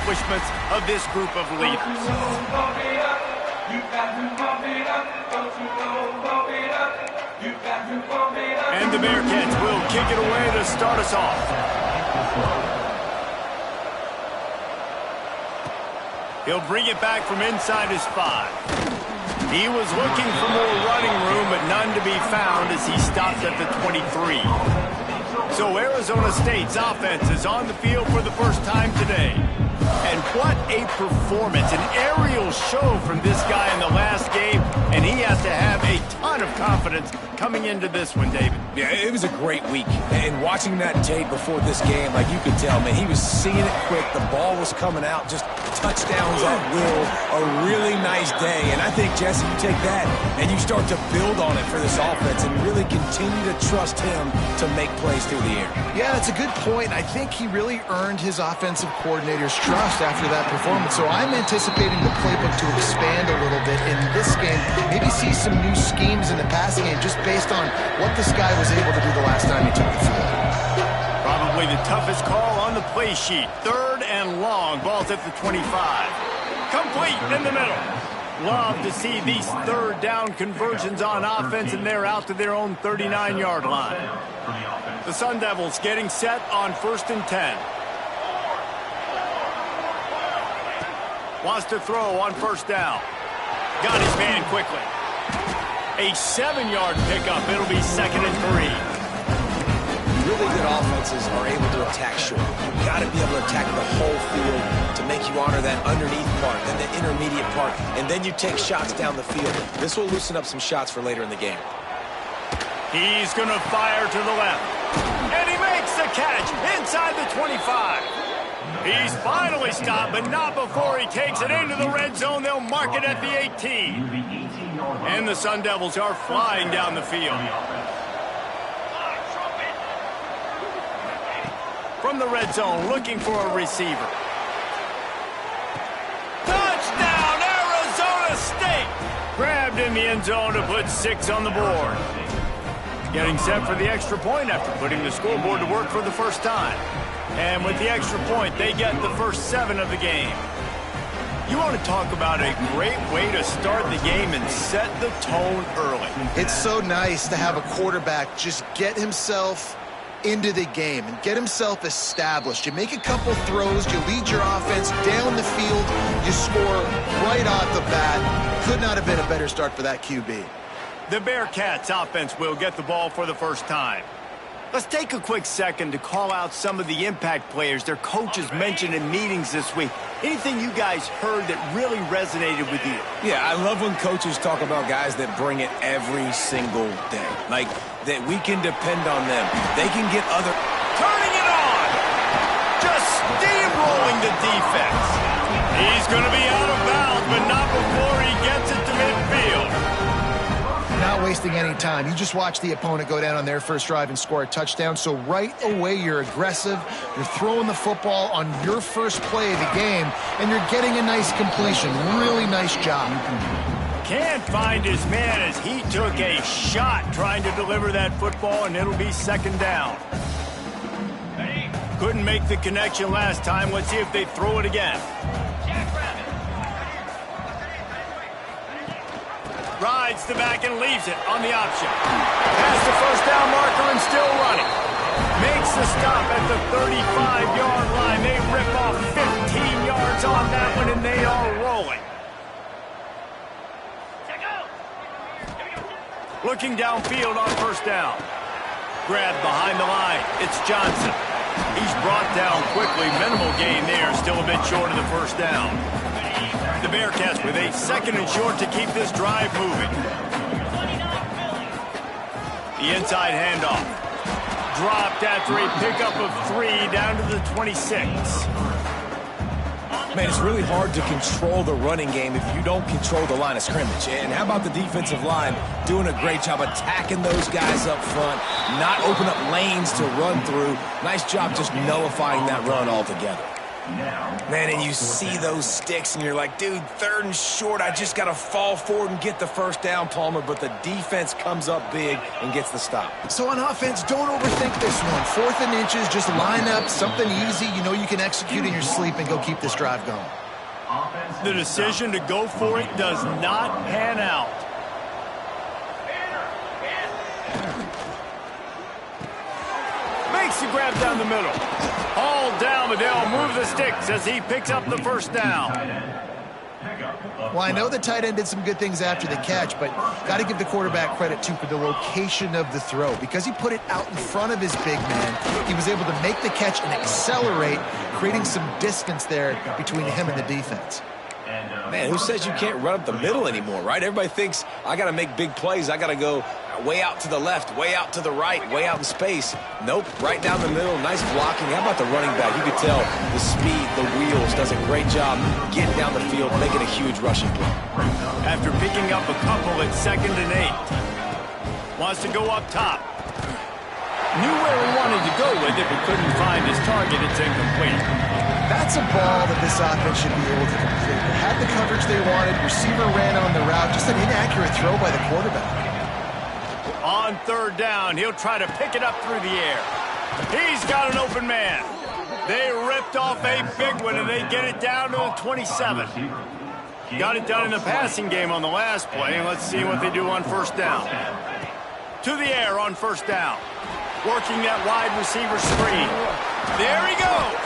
accomplishments of this group of leaders. And the Bearcats will kick it away to start us off. He'll bring it back from inside his 5. He was looking for more running room, but none to be found as he stopped at the 23. So Arizona State's offense is on the field for the first time today. And what a performance, an aerial show from this guy in the last game, and he has to have a ton of confidence coming into this one, David. Yeah, it was a great week, and watching that tape before this game, like you could tell, man, he was seeing it quick, the ball was coming out, just touchdowns at will, a really nice day, and I think, Jesse, you take that and you start to build on it for this offense and really continue to trust him to make plays through the air. Yeah, that's a good point. I think he really earned his offensive coordinator's trust after that performance. So I'm anticipating the playbook to expand a little bit in this game. Maybe see some new schemes in the passing game just based on what this guy was able to do the last time he took the field. Probably the toughest call on the play sheet. 3rd and long. Ball's at the 25. Complete in the middle. Love to see these 3rd down conversions on offense, and they're out to their own 39-yard line. The Sun Devils getting set on 1st and 10. Wants to throw on 1st down. Got his man quickly. A 7-yard pickup. It'll be 2nd and 3. Really good offenses are able to attack short. You've got to be able to attack the whole field to make you honor that underneath part, then the intermediate part, and then you take shots down the field. This will loosen up some shots for later in the game. He's going to fire to the left. And he makes the catch inside the 25. He's finally stopped, but not before he takes it into the red zone. They'll mark it at the 18. And the Sun Devils are flying down the field. From the red zone, looking for a receiver. Touchdown, Arizona State! Grabbed in the end zone to put 6 on the board. Getting set for the extra point after putting the scoreboard to work for the first time. And with the extra point, they get the first 7 of the game. You want to talk about a great way to start the game and set the tone early. It's so nice to have a quarterback just get himself into the game and get himself established. You make a couple throws, you lead your offense down the field, you score right off the bat. Could not have been a better start for that QB. The Bearcats offense will get the ball for the first time. Let's take a quick second to call out some of the impact players their coaches mentioned in meetings this week. Anything you guys heard that really resonated with you? Yeah, I love when coaches talk about guys that bring it every single day. Like, that we can depend on them. They can get other... Turning it on! Just steamrolling the defense. He's going to be out of bounds, but not before he gets it to midfield. Not wasting any time. You just watch the opponent go down on their first drive and score a touchdown. So right away, you're aggressive. You're throwing the football on your first play of the game, and you're getting a nice completion. Really nice job. Can't find his man as he took a shot trying to deliver that football, and it'll be 2nd down. Couldn't make the connection last time. Let's see if they throw it again. Rides the back and leaves it on the option. Has the first down marker and still running. Makes the stop at the 35-yard line. They rip off 15 yards on that one, and they are rolling. Looking downfield on 1st down. Grabbed behind the line. It's Johnson. He's brought down quickly. Minimal gain there. Still a bit short of the 1st down. The Bearcats with a 2nd and short to keep this drive moving. The inside handoff. Dropped after a pickup of 3 down to the 26. Man, it's really hard to control the running game if you don't control the line of scrimmage. And how about the defensive line doing a great job attacking those guys up front, not open up lanes to run through. Nice job just nullifying that run altogether. Man, and you see those sticks, and you're like, dude, 3rd and short, I just got to fall forward and get the first down, Palmer, but the defense comes up big and gets the stop. So on offense, don't overthink this one. 4th and inches, just line up, something easy you know you can execute in your sleep and go keep this drive going. The decision to go for it does not pan out. Makes the grab down the middle. All down, but they'll move the sticks as he picks up the first down. Well, I know the tight end did some good things after the catch, but got to give the quarterback credit, too, for the location of the throw. Because he put it out in front of his big man, he was able to make the catch and accelerate, creating some distance there between him and the defense. Man, who says you can't run up the middle anymore, right? Everybody thinks, I got to make big plays. I got to go way out to the left, way out to the right, way out in space. Nope, right down the middle, nice blocking. How about the running back? You could tell the speed, the wheels, does a great job getting down the field, making a huge rushing play. After picking up a couple at 2nd and 8. Wants to go up top. Knew where he wanted to go with it, but couldn't find his target. It's incomplete. That's a ball that this offense should be able to complete. They had the coverage they wanted. Receiver ran on the route. Just an inaccurate throw by the quarterback. On 3rd down, he'll try to pick it up through the air. He's got an open man. They ripped off a big one, and they get it down to the 27. Got it done in the passing game on the last play, and let's see what they do on 1st down. To the air on 1st down. Working that wide receiver screen. There he goes.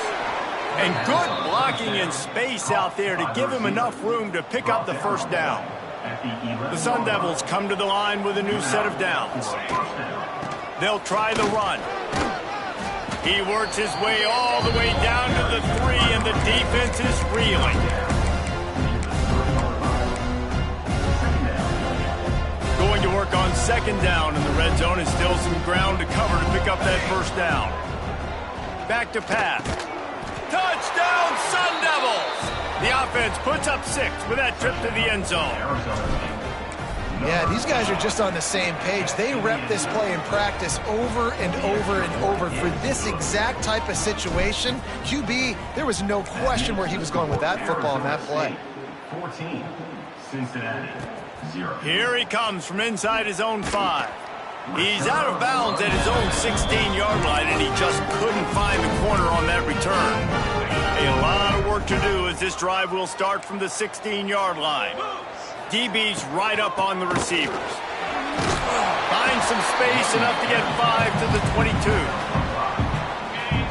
And good blocking in space out there to give him enough room to pick up the first down. The Sun Devils come to the line with a new set of downs. They'll try the run. He works his way all the way down to the 3, and the defense is reeling. Going to work on 2nd down in the red zone, and still some ground to cover to pick up that first down. Back to pass. Touchdown, Sun Devils! The offense puts up 6 with that trip to the end zone. Yeah, these guys are just on the same page. They rep this play in practice over and over and over for this exact type of situation. QB, there was no question where he was going with that football in that play. 14, Cincinnati, 0. Here he comes from inside his own 5. He's out of bounds at his own 16-yard line, and he just couldn't find the corner on that return. A lot of work to do as this drive will start from the 16-yard line. DB's right up on the receivers. Find some space, enough to get 5 to the 22.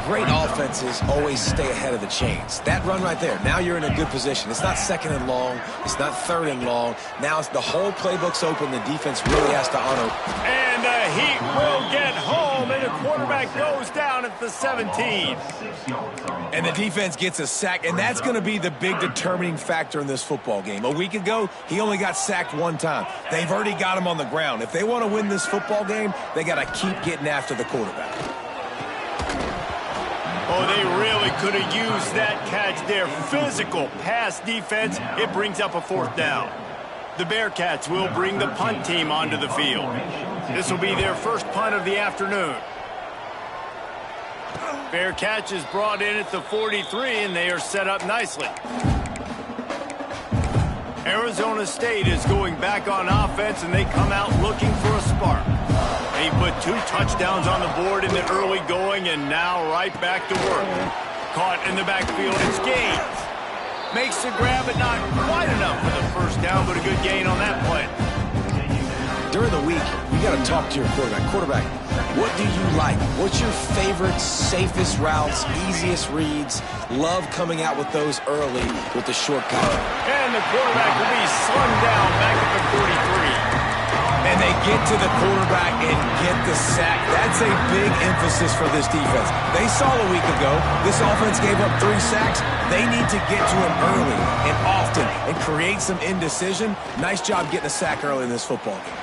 Great offenses always stay ahead of the chains. That run right there, now you're in a good position. It's not 2nd and long. It's not 3rd and long. Now it's the whole playbook's open. The defense really has to honor. And the Heat will get home, and the quarterback goes down at the 17. And the defense gets a sack, and that's going to be the big determining factor in this football game. A week ago, he only got sacked 1 time. They've already got him on the ground. If they want to win this football game, they got to keep getting after the quarterback. Oh, they really could have used that catch there. Physical pass defense. It brings up a 4th down. The Bearcats will bring the punt team onto the field. This will be their first punt of the afternoon. Bearcats is brought in at the 43, and they are set up nicely. Arizona State is going back on offense, and they come out looking for a spark. They put 2 touchdowns on the board in the early going, and now right back to work. Caught in the backfield, it's Gaines. Makes the grab, but not quite enough for the first down, but a good gain on that play. During the week, you got to talk to your quarterback. Quarterback, what do you like? What's your favorite, safest routes, easiest reads? Love coming out with those early with the short cover. And the quarterback will be slung down back at the 43. And they get to the quarterback and get the sack. That's a big emphasis for this defense. They saw a week ago, this offense gave up 3 sacks. They need to get to him early and often and create some indecision. Nice job getting a sack early in this football game.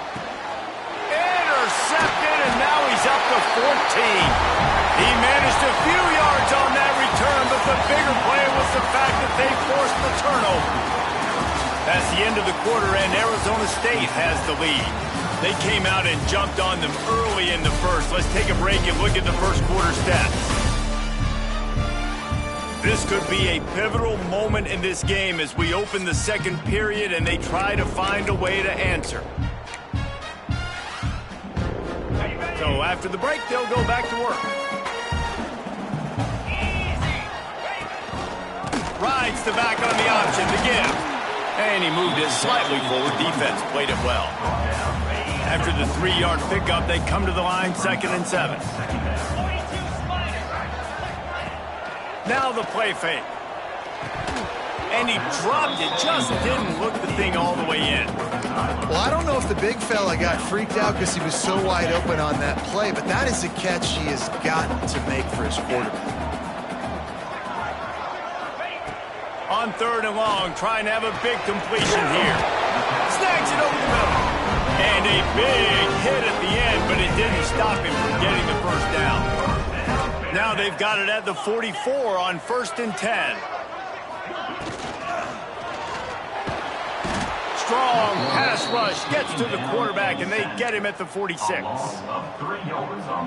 Intercepted, and now he's up to 14. He managed a few yards on that return, but the bigger play was the fact that they forced the turnover. That's the end of the quarter, and Arizona State has the lead. They came out and jumped on them early in the first. Let's take a break and look at the first quarter stats. This could be a pivotal moment in this game as we open the second period and they try to find a way to answer. So after the break, they'll go back to work. Rides the back on the option to give. And he moved it slightly forward. Defense played it well. After the 3-yard pickup, they come to the line, 2nd and 7. Now the play fake. And he dropped it, just didn't look the thing all the way in. Well, I don't know if the big fella got freaked out because he was so wide open on that play, but that is a catch he has got to make for his quarterback. On 3rd and long, trying to have a big completion here. Snags it over the middle. And a big hit at the end, but it didn't stop him from getting the first down. Now they've got it at the 44 on 1st and 10. Strong pass rush gets to the quarterback, and they get him at the 46.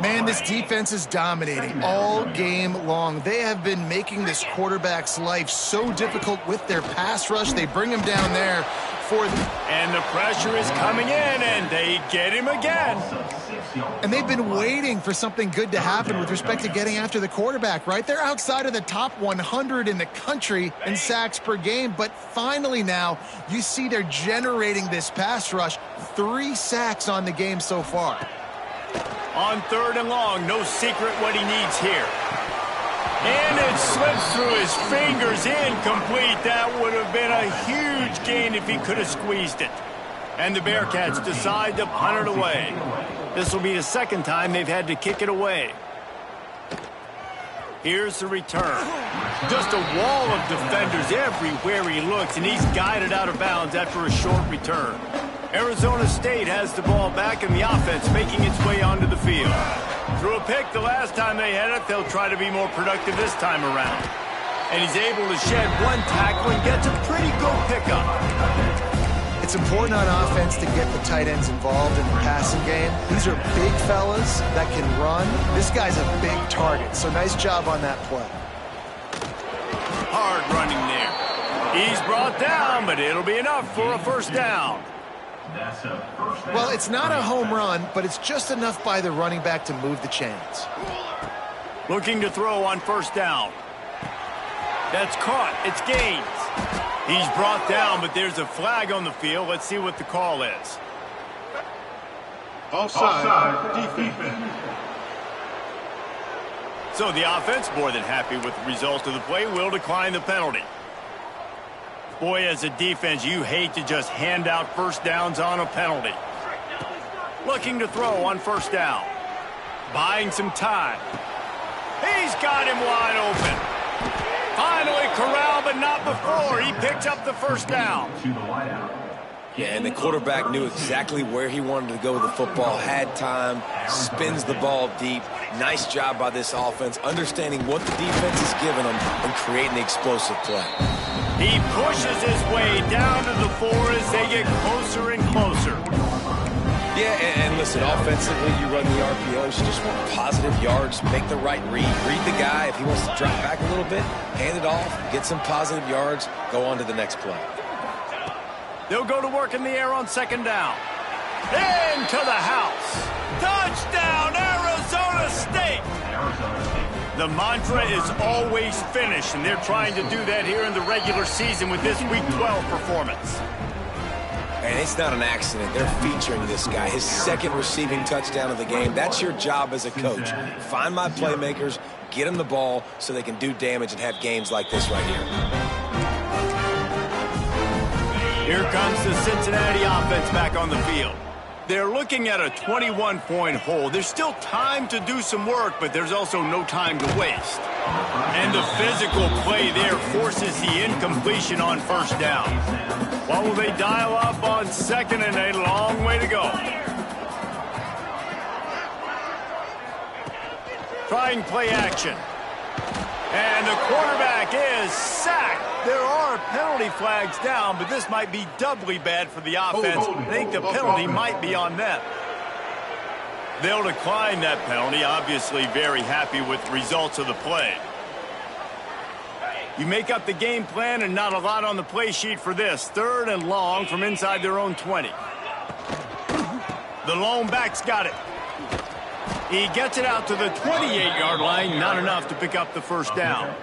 Man, this defense is dominating all game long. They have been making this quarterback's life so difficult with their pass rush. They bring him down there for the... And the pressure is coming in, and they get him again. And they've been waiting for something good to happen with respect to getting after the quarterback, right? They're outside of the top 100 in the country in sacks per game, but finally now you see they're generating this pass rush. 3 sacks on the game so far. On 3rd and long, no secret what he needs here. And it slips through his fingers, incomplete. That would have been a huge gain if he could have squeezed it. And the Bearcats decide to punt it away. This will be the 2nd time they've had to kick it away. Here's the return. Just a wall of defenders everywhere he looks, and he's guided out of bounds after a short return. Arizona State has the ball back in the offense, making its way onto the field. Threw a pick the last time they had it. They'll try to be more productive this time around. And he's able to shed 1 tackle and gets a pretty good pickup. It's important on offense to get the tight ends involved in the passing game. These are big fellas that can run. This guy's a big target, so nice job on that play. Hard running there. He's brought down, but it'll be enough for a first down. Well, it's not a home run, but it's just enough by the running back to move the chains. Looking to throw on first down. That's caught. It's Gaines. He's brought down, but there's a flag on the field. Let's see what the call is. Offside defense. So the offense, more than happy with the result of the play, will decline the penalty. Boy, as a defense, you hate to just hand out first downs on a penalty. Looking to throw on first down. Buying some time. He's got him wide open. Finally corralled, but not before. He picked up the first down. Yeah, and the quarterback knew exactly where he wanted to go with the football, had time, spins the ball deep. Nice job by this offense, understanding what the defense is giving them and creating the explosive play. He pushes his way down to the 4 as they get closer and closer. Yeah, and listen, offensively, you run the RPOs, you just want positive yards, make the right read the guy. If he wants to drop back a little bit, hand it off, get some positive yards, go on to the next play. They'll go to work in the air on 2nd down. Into the house. Touchdown, Arizona State. The mantra is always finish, and they're trying to do that here in the regular season with this Week 12 performance. And it's not an accident. They're featuring this guy, his 2nd receiving touchdown of the game. That's your job as a coach. Find my playmakers, get them the ball so they can do damage and have games like this right here. Here comes the Cincinnati offense back on the field. They're looking at a 21-point hole. There's still time to do some work, but there's also no time to waste. And the physical play there forces the incompletion on first down. What will they dial up on 2nd and a long way to go? Trying play action. And the quarterback is sacked. There are penalty flags down, but this might be doubly bad for the offense. I think the penalty might be on them. They'll decline that penalty, obviously very happy with the results of the play. You make up the game plan and not a lot on the play sheet for this. 3rd and long from inside their own 20. The lone back's got it. He gets it out to the 28-yard line, not enough to pick up the first down.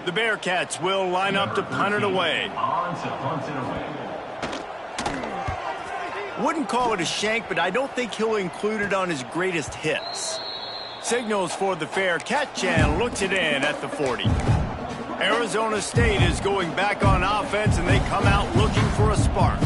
The Bearcats will line up to punt it away. Wouldn't call it a shank, but I don't think he'll include it on his greatest hits. Signals for the fair catch and looks it in at the 40. Arizona State is going back on offense, and they come out looking for a spark.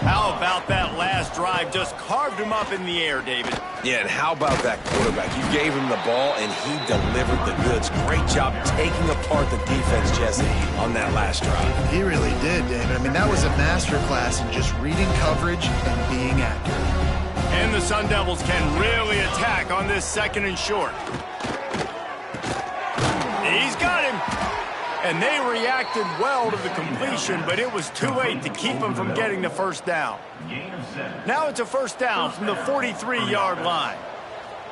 How about that last drive? Just carved him up in the air, David. Yeah, and how about that quarterback? You gave him the ball, and he delivered the goods. Great job taking apart the defense, Jesse, on that last drive. He really did, David. I mean, that was a masterclass in just reading coverage and being accurate. And the Sun Devils can really attack on this 2nd and short. He's got him. And they reacted well to the completion, but it was too late to keep them from getting the first down. Now it's a first down from the 43-yard line.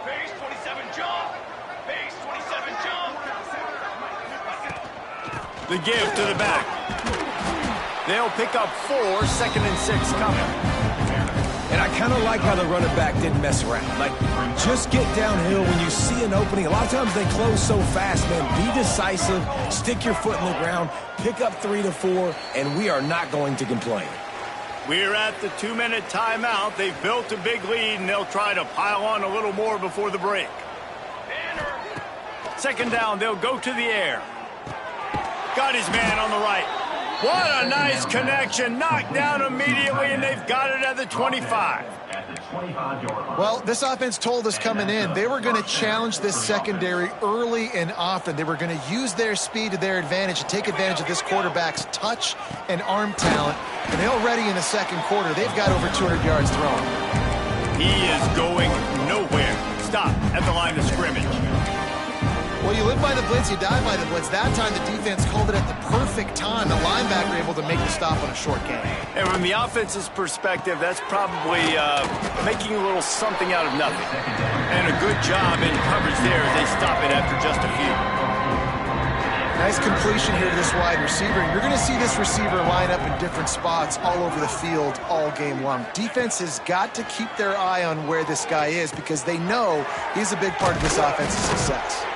Base 27 jump. Base 27 jump. The give to the back. They'll pick up 4, 2nd and 6 coming. And I kind of like how the running back didn't mess around. Like, just get downhill when you see an opening. A lot of times they close so fast, man. Be decisive, stick your foot in the ground, pick up 3 to 4, and we are not going to complain. We're at the 2-minute timeout. They've built a big lead, and they'll try to pile on a little more before the break. 2nd down, they'll go to the air. Got his man on the right. What a nice connection. Knocked down immediately, and they've got it at the 25. Well, this offense told us coming in they were going to challenge this secondary early and often. They were going to use their speed to their advantage and take advantage of this quarterback's touch and arm talent. And already in the 2nd quarter, they've got over 200 yards thrown. He is going nowhere. Stop at the line of scrimmage. Well, you live by the blitz, you die by the blitz. That time the defense called it at the perfect time. The linebacker able to make the stop on a short gain. And from the offense's perspective, that's probably making a little something out of nothing. And a good job in coverage there as they stop it after just a few. Nice completion here to this wide receiver. You're going to see this receiver line up in different spots all over the field all game long. Defense has got to keep their eye on where this guy is because they know he's a big part of this offense's success.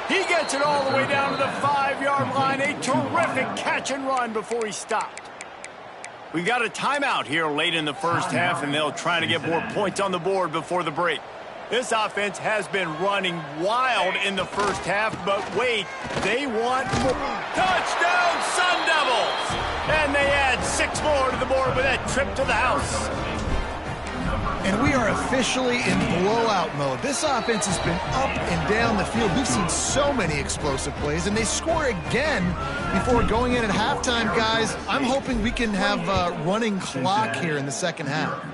He gets it all the way down to the 5-yard line. A terrific catch and run before he stopped. We got a timeout here late in the first half, and they'll try to get more points on the board before the break. This offense has been running wild in the first half, but wait, they want more. Touchdown, Sun Devils! And they add 6 more to the board with that trip to the house. And we are officially in blowout mode. This offense has been up and down the field. We've seen so many explosive plays, and they score again before going in at halftime, guys. I'm hoping we can have a running clock here in the 2nd half.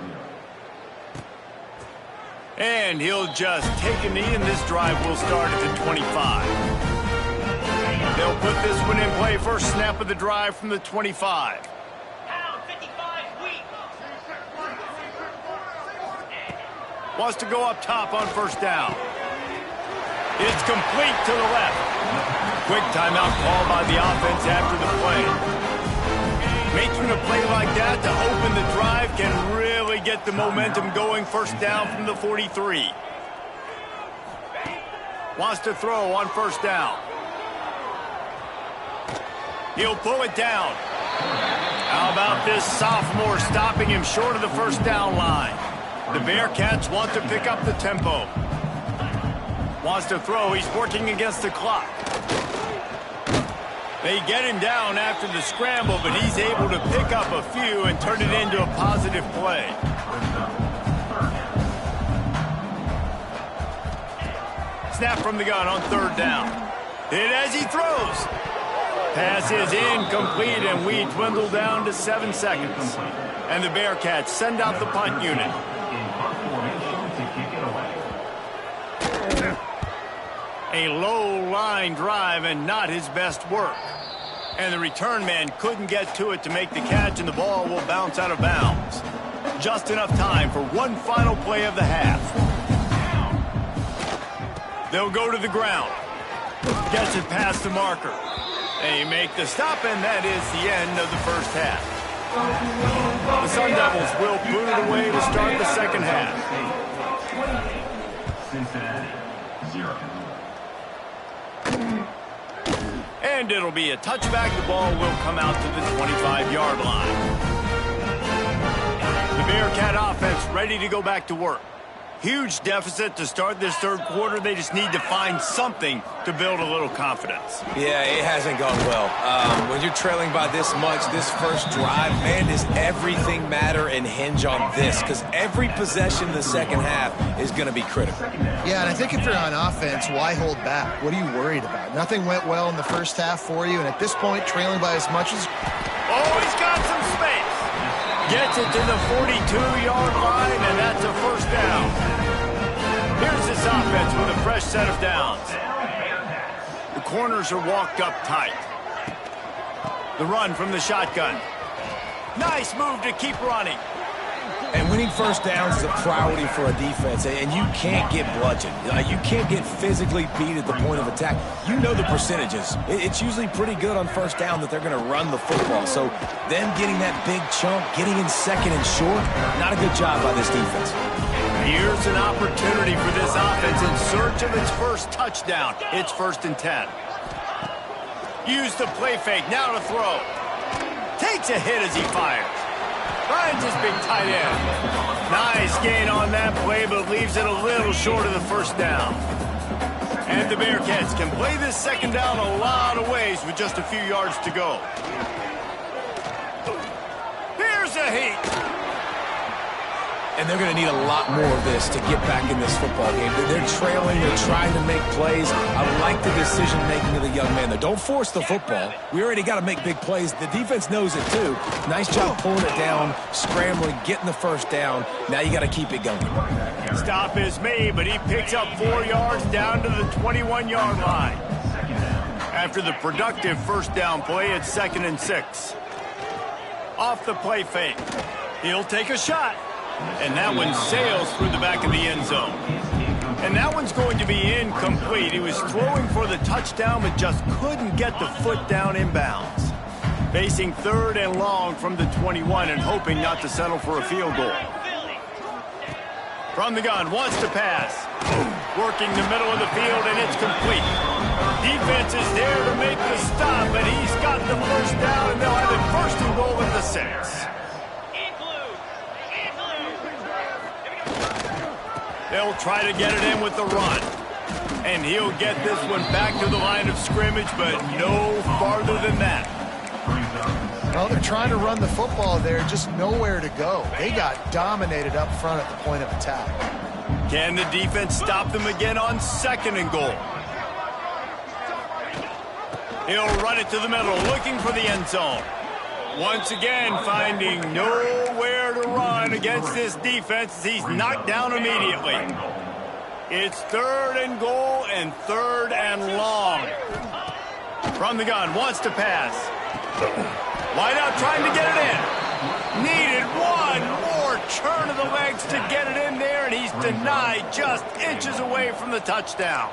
And he'll just take a knee, and this drive will start at the 25. They'll put this one in play. First snap of the drive from the 25. Wants to go up top on first down. It's complete to the left. Quick timeout call by the offense after the play. Making a play like that to open the drive can really get the momentum going. First down from the 43. Wants to throw on first down. He'll pull it down. How about this sophomore stopping him short of the first down line? The Bearcats want to pick up the tempo. Wants to throw. He's working against the clock. They get him down after the scramble, but he's able to pick up a few and turn it into a positive play. Snap from the gun on 3rd down. Hit as he throws. Pass is incomplete, and we dwindle down to 7 seconds. And the Bearcats send out the punt unit. A low line drive and not his best work. And the return man couldn't get to it to make the catch, and the ball will bounce out of bounds. Just enough time for one final play of the half. They'll go to the ground. Gets it past the marker. They make the stop, and that is the end of the first half. The Sun Devils will boot it away to start the second half. Cincinnati, 0. And it'll be a touchback. The ball will come out to the 25-yard line. The Bearcat offense ready to go back to work. Huge deficit to start this third quarter. They just need to find something to build a little confidence. Yeah, it hasn't gone well. When you're trailing by this much, this first drive, man, does everything matter and hinge on this? Because every possession in the second half is going to be critical. Yeah, and I think if you're on offense, why hold back? What are you worried about? Nothing went well in the first half for you, and at this point, trailing by as much as... Oh, he's got some space. Gets it to the 42-yard line, and that's a first down. Here's this offense with a fresh set of downs. The corners are walked up tight. The run from the shotgun. Nice move to keep running. And winning first downs is a priority for a defense, and you can't get bludgeoned. You can't get physically beat at the point of attack. You know the percentages. It's usually pretty good on first down that they're going to run the football. So them getting that big chunk, getting in second and short, not a good job by this defense. Here's an opportunity for this offense in search of its first touchdown. It's 1st and 10. Use the play fake, now to throw. Takes a hit as he fires. Finds his big tight end. Nice gain on that play, but leaves it a little short of the first down. And the Bearcats can play this second down a lot of ways with just a few yards to go. Here's a heat. And they're going to need a lot more of this to get back in this football game. They're trailing. They're trying to make plays. I like the decision-making of the young man. Don't force the football. We already got to make big plays. The defense knows it, too. Nice job pulling it down, scrambling, getting the first down. Now you got to keep it going. Stop is made, but he picks up 4 yards down to the 21-yard line. After the productive first down play, it's 2nd and 6. Off the play fake. He'll take a shot. And that one sails through the back of the end zone. And that one's going to be incomplete. He was throwing for the touchdown, but just couldn't get the foot down inbounds. Facing 3rd and long from the 21 and hoping not to settle for a field goal. From the gun, wants to pass. Working the middle of the field, and it's complete. Defense is there to make the stop, but he's got the first down, and they'll have it 1st and goal at the 6. They'll try to get it in with the run. And he'll get this one back to the line of scrimmage, but no farther than that. Well, they're trying to run the football there, just nowhere to go. They got dominated up front at the point of attack. Can the defense stop them again on 2nd and goal? He'll run it to the middle, looking for the end zone. Once again, finding nowhere to run against this defense. He's knocked down immediately. It's 3rd and goal and 3rd and long. From the gun, wants to pass. Wide out, trying to get it in. Needed one more turn of the legs to get it in there, and he's denied just inches away from the touchdown.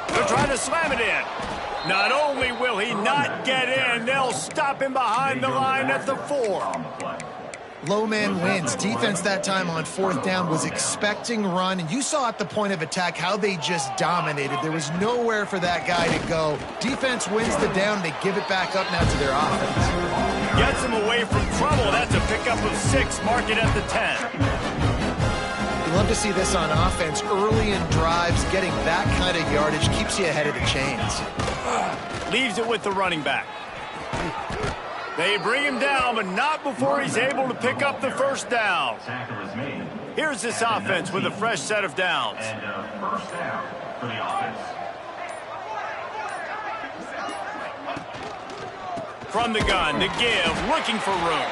They're trying to slam it in. Not only will he not get in, they'll stop him behind the line at the 4. Low man wins. Defense that time on 4th down was expecting run, and you saw at the point of attack how they just dominated. There was nowhere for that guy to go. Defense wins the down. They give it back up now to their offense. Gets him away from trouble. That's a pickup of 6. Mark it at the 10. You love to see this on offense. Early in drives, getting that kind of yardage keeps you ahead of the chains. Leaves it with the running back. They bring him down, but not before he's able to pick up the first down. Here's this offense with a fresh set of downs. And first down for the offense. From the gun, the give, looking for room.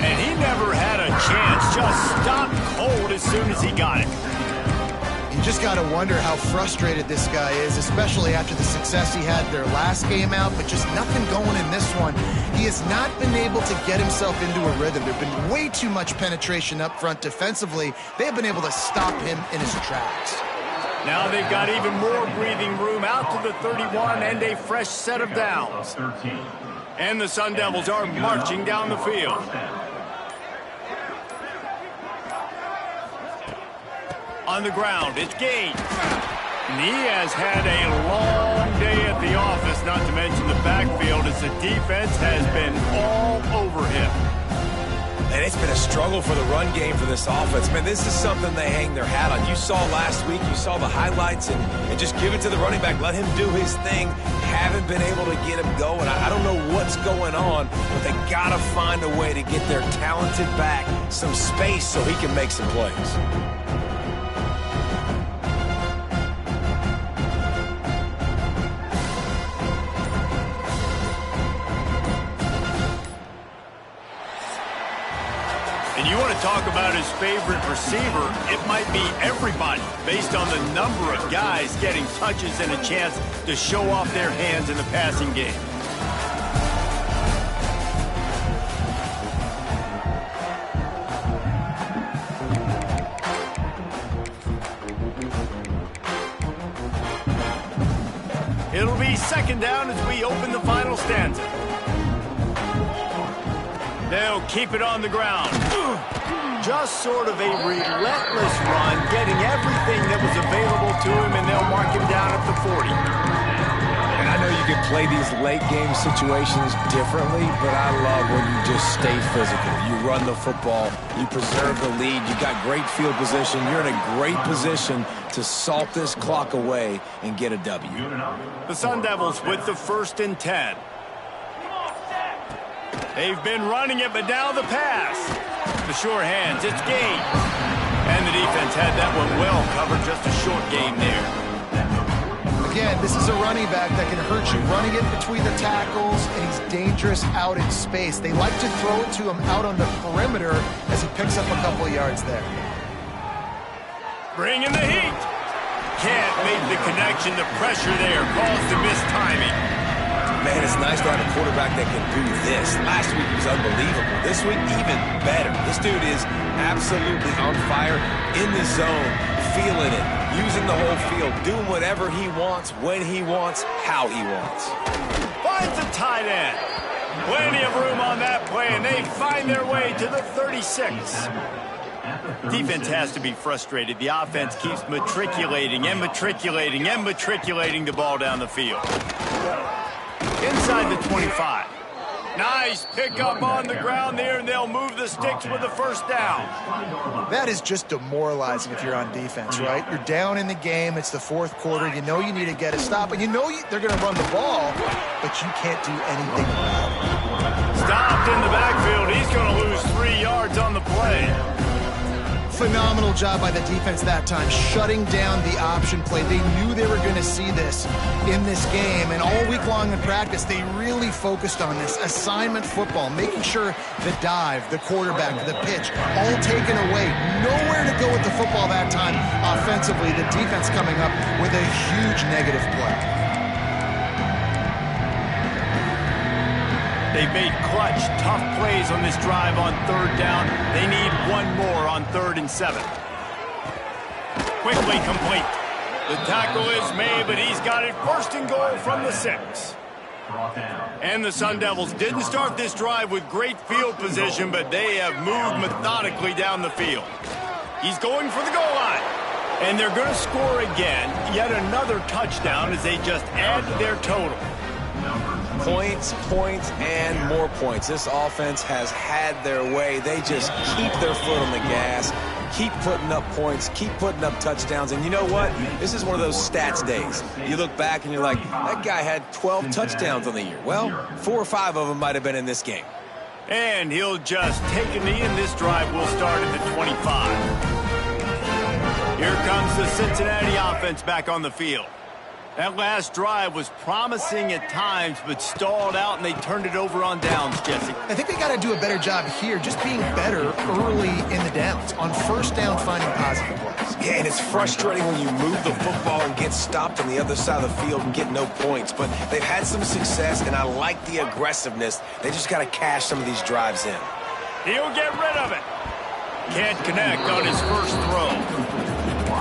And he never had a chance, just stopped cold as soon as he got it. You just got to wonder how frustrated this guy is, especially after the success he had their last game out, but just nothing going in this one. He has not been able to get himself into a rhythm. There's been way too much penetration up front defensively. They have been able to stop him in his tracks. Now they've got even more breathing room out to the 31 and a fresh set of downs. 13. And the Sun Devils are marching down the field. On the ground, it's Gaines. And he has had a long day at the office, not to mention the backfield, as the defense has been all over him. And it's been a struggle for the run game for this offense. Man, this is something they hang their hat on. You saw last week, you saw the highlights, and just give it to the running back. Let him do his thing. Haven't been able to get him going. I don't know what's going on, but they got to find a way to get their talented back some space so he can make some plays. And you want to talk about his favorite receiver, it might be everybody, based on the number of guys getting touches and a chance to show off their hands in the passing game. It'll be second down as we open the final stanza. They'll keep it on the ground. Just sort of a relentless run, getting everything that was available to him, and they'll mark him down at the 40. And I know you can play these late game situations differently, but I love when you just stay physical. You run the football, you preserve the lead, you got great field position, you're in a great position to salt this clock away and get a W. The Sun Devils with the 1st and 10. They've been running it, but now the pass. The sure hands, it's Gaines. And the defense had that one well covered, just a short game there. Again, this is a running back that can hurt you running it between the tackles, and he's dangerous out in space. They like to throw it to him out on the perimeter as he picks up a couple of yards there. Bringing the heat. Can't make the connection. The pressure there caused the missed timing. Man, it's nice to have a quarterback that can do this. Last week was unbelievable. This week, even better. This dude is absolutely on fire, in the zone, feeling it, using the whole field, doing whatever he wants, when he wants, how he wants. Finds a tight end. Plenty of room on that play, and they find their way to the 36. Defense has to be frustrated. The offense keeps matriculating and matriculating and matriculating the ball down the field. Inside the 25. Nice pickup on the ground there, and they'll move the sticks with the 1st down. That is just demoralizing if you're on defense, right? You're down in the game. It's the 4th quarter. You know you need to get a stop, and you know they're going to run the ball, but you can't do anything about it. Stopped in the backfield. He's going to lose 3 yards on the play. Phenomenal job by the defense that time, shutting down the option play. They knew they were going to see this in this game, and all week long in practice, they really focused on this assignment football, making sure the dive, the quarterback, the pitch, all taken away. Nowhere to go with the football that time offensively. The defense coming up with a huge negative play. They've made clutch, tough plays on this drive on 3rd down. They need one more on 3rd and 7. Quickly complete. The tackle is made, but he's got it 1st and goal from the 6. And the Sun Devils didn't start this drive with great field position, but they have moved methodically down the field. He's going for the goal line. And they're going to score again. Yet another touchdown as they just add to their total. Points, points, and more points. This offense has had their way. They just keep their foot on the gas, keep putting up points, keep putting up touchdowns. And you know what? This is one of those stats days. You look back and you're like, that guy had 12 touchdowns on the year. Well, 4 or 5 of them might have been in this game. And he'll just take a knee, and this drive will start at the 25. Here comes the Cincinnati offense back on the field. That last drive was promising at times, but stalled out, and they turned it over on downs, Jesse. I think they got to do a better job here, just being better early in the downs. On 1st down, finding positive plays. Yeah, and it's frustrating when you move the football and get stopped on the other side of the field and get no points. But they've had some success, and I like the aggressiveness. They just got to cash some of these drives in. He'll get rid of it. Can't connect on his first throw.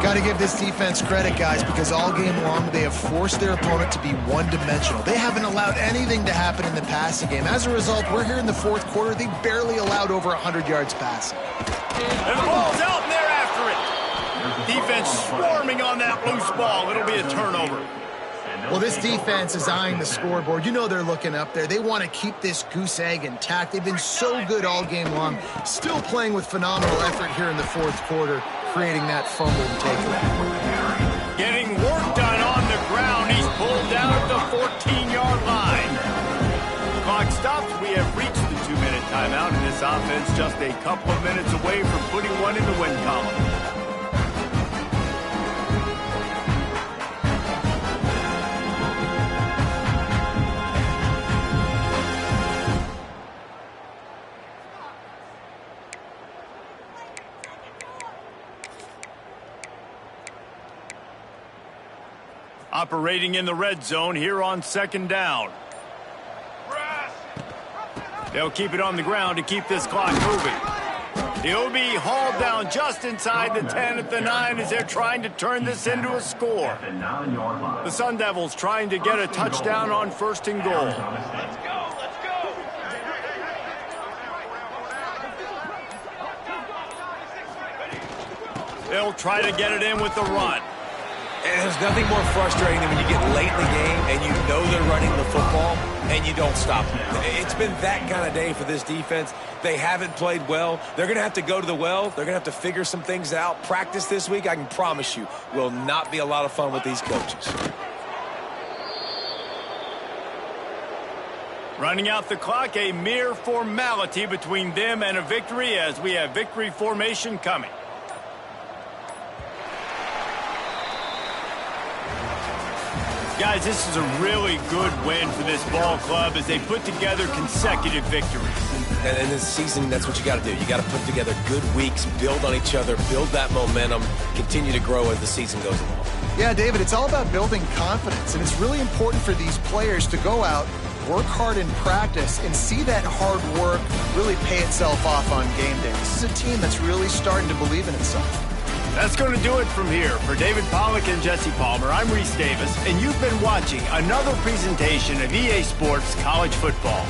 Got to give this defense credit, guys, because all game long they have forced their opponent to be one-dimensional. They haven't allowed anything to happen in the passing game. As a result, we're here in the fourth quarter. They barely allowed over 100 yards passing. And the ball's out, and they're after it. Defense swarming on that loose ball. It'll be a turnover. Well, this defense is eyeing the scoreboard. You know they're looking up there. They want to keep this goose egg intact. They've been so good all game long, still playing with phenomenal effort here in the fourth quarter, creating that fumble and takeaway. Getting work done on the ground. He's pulled down at the 14-yard line. Clock stops. We have reached the 2-minute timeout, and this offense just a couple of minutes away from putting one in the win column. Operating in the red zone here on second down. They'll keep it on the ground to keep this clock moving. He'll be hauled down just inside the 10 at the 9 as they're trying to turn this into a score. The Sun Devils trying to get a touchdown on first and goal. Let's go, let's go. They'll try to get it in with the run. And there's nothing more frustrating than when you get late in the game and you know they're running the football and you don't stop them. It's been that kind of day for this defense. They haven't played well. They're going to have to go to the well. They're going to have to figure some things out. Practice this week, I can promise you, will not be a lot of fun with these coaches. Running out the clock, a mere formality between them and a victory as we have victory formation coming. Guys, this is a really good win for this ball club as they put together consecutive victories. And in this season, that's what you got to do. You got to put together good weeks, build on each other, build that momentum, continue to grow as the season goes along. Yeah, David, it's all about building confidence, and it's really important for these players to go out, work hard in practice, and see that hard work really pay itself off on game day. This is a team that's really starting to believe in itself. That's going to do it from here. For David Pollack and Jesse Palmer, I'm Reese Davis, and you've been watching another presentation of EA Sports College Football.